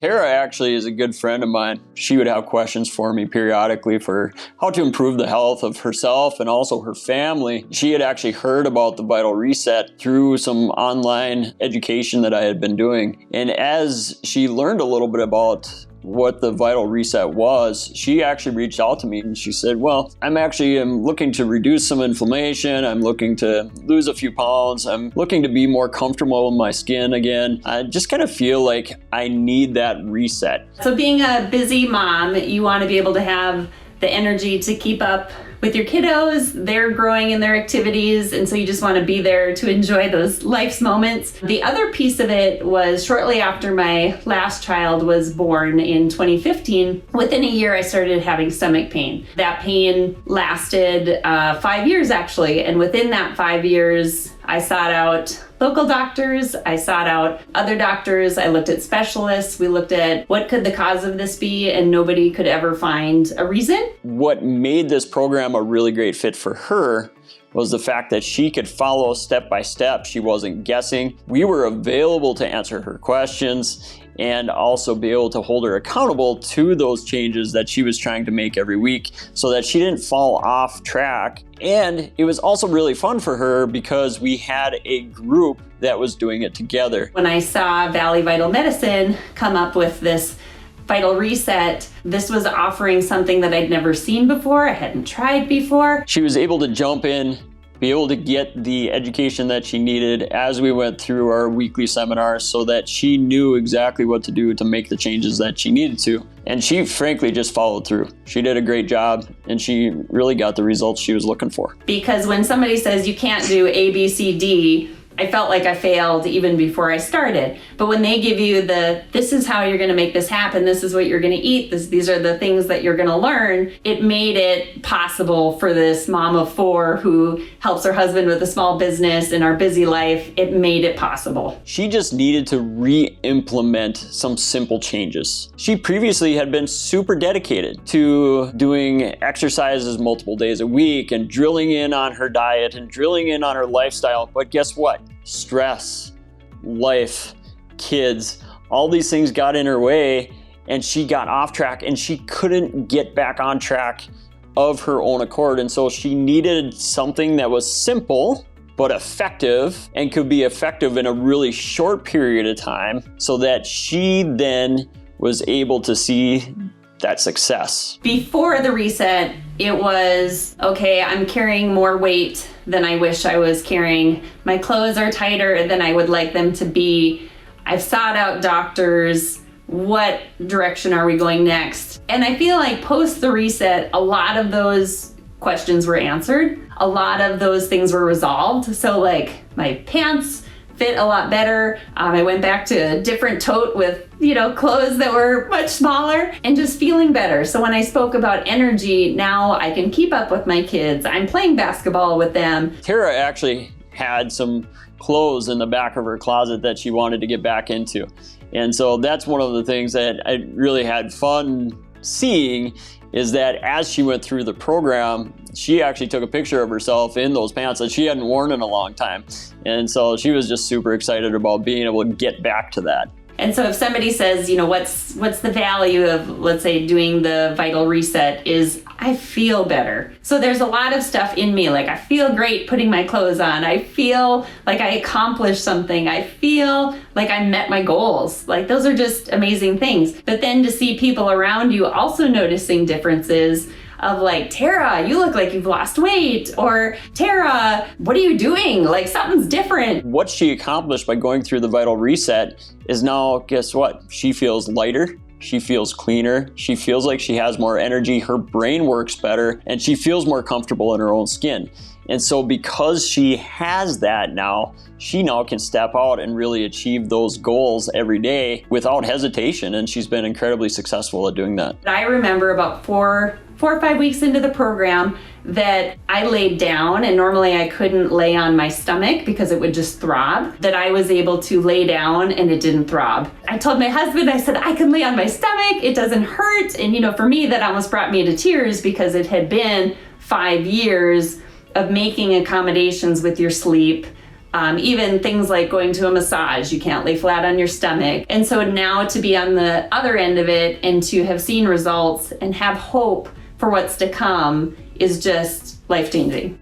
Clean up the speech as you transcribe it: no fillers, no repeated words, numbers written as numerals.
Tara actually is a good friend of mine. She would have questions for me periodically for how to improve the health of herself and also her family. She had actually heard about the Vital Reset through some online education that I had been doing. And as she learned a little bit about what the Vital Reset was, she actually reached out to me and she said, well, I'm looking to reduce some inflammation. I'm looking to lose a few pounds. I'm looking to be more comfortable in my skin again. I just kind of feel like I need that reset. So being a busy mom, you want to be able to have the energy to keep up with your kiddos. They're growing in their activities, and so you just want to be there to enjoy those life's moments. The other piece of it was shortly after my last child was born in 2015, within a year I started having stomach pain. That pain lasted 5 years actually, and within that 5 years I sought out local doctors, I sought out other doctors, I looked at specialists, we looked at what could the cause of this be, and nobody could ever find a reason. What made this program a really great fit for her was the fact that she could follow step by step. She wasn't guessing. We were available to answer her questions and also be able to hold her accountable to those changes that she was trying to make every week so that she didn't fall off track. And it was also really fun for her because we had a group that was doing it together. When I saw Valley Vital Medicine come up with this Vital Reset, this was offering something that I'd never seen before, I hadn't tried before. She was able to jump in, be able to get the education that she needed as we went through our weekly seminars so that she knew exactly what to do to make the changes that she needed to. And she frankly just followed through. She did a great job and she really got the results she was looking for. Because when somebody says you can't do A, B, C, D, I felt like I failed even before I started. But when they give you this is how you're gonna make this happen, this is what you're gonna eat, these are the things that you're gonna learn, it made it possible for this mom of 4 who helps her husband with a small business in our busy life. It made it possible. She just needed to re-implement some simple changes. She previously had been super dedicated to doing exercises multiple days a week and drilling in on her diet and drilling in on her lifestyle. But guess what? Stress, life, kids, all these things got in her way and she got off track and she couldn't get back on track of her own accord. And so she needed something that was simple but effective and could be effective in a really short period of time so that she then was able to see that success. Before the reset, it was, okay, I'm carrying more weight than I wish I was carrying. My clothes are tighter than I would like them to be. I've sought out doctors. What direction are we going next? And I feel like post the reset, a lot of those questions were answered. A lot of those things were resolved. So like my pants fit a lot better. I went back to a different tote with, clothes that were much smaller and just feeling better. So when I spoke about energy, now I can keep up with my kids. I'm playing basketball with them. Tara actually had some clothes in the back of her closet that she wanted to get back into. And so that's one of the things that I really had fun seeing is that as she went through the program, she actually took a picture of herself in those pants that she hadn't worn in a long time. And so she was just super excited about being able to get back to that. And so if somebody says, what's the value of, let's say, doing the Vital Reset, is I feel better. So there's a lot of stuff in me, like I feel great putting my clothes on. I feel like I accomplished something. I feel like I met my goals. Like those are just amazing things. But then to see people around you also noticing differences of like, Tara, you look like you've lost weight, or Tara, what are you doing? Like something's different. What she accomplished by going through the Vital Reset is now, guess what? She feels lighter. She feels cleaner. She feels like she has more energy. Her brain works better and she feels more comfortable in her own skin. And so because she has that now, she now can step out and really achieve those goals every day without hesitation. And she's been incredibly successful at doing that. I remember about four or 5 weeks into the program that I laid down, and normally I couldn't lay on my stomach because it would just throb, that I was able to lay down and it didn't throb. I told my husband, I said, I can lay on my stomach, it doesn't hurt. And for me, that almost brought me to tears because it had been 5 years of making accommodations with your sleep, Even things like going to a massage, you can't lay flat on your stomach. And so now to be on the other end of it and to have seen results and have hope for what's to come is just life-changing.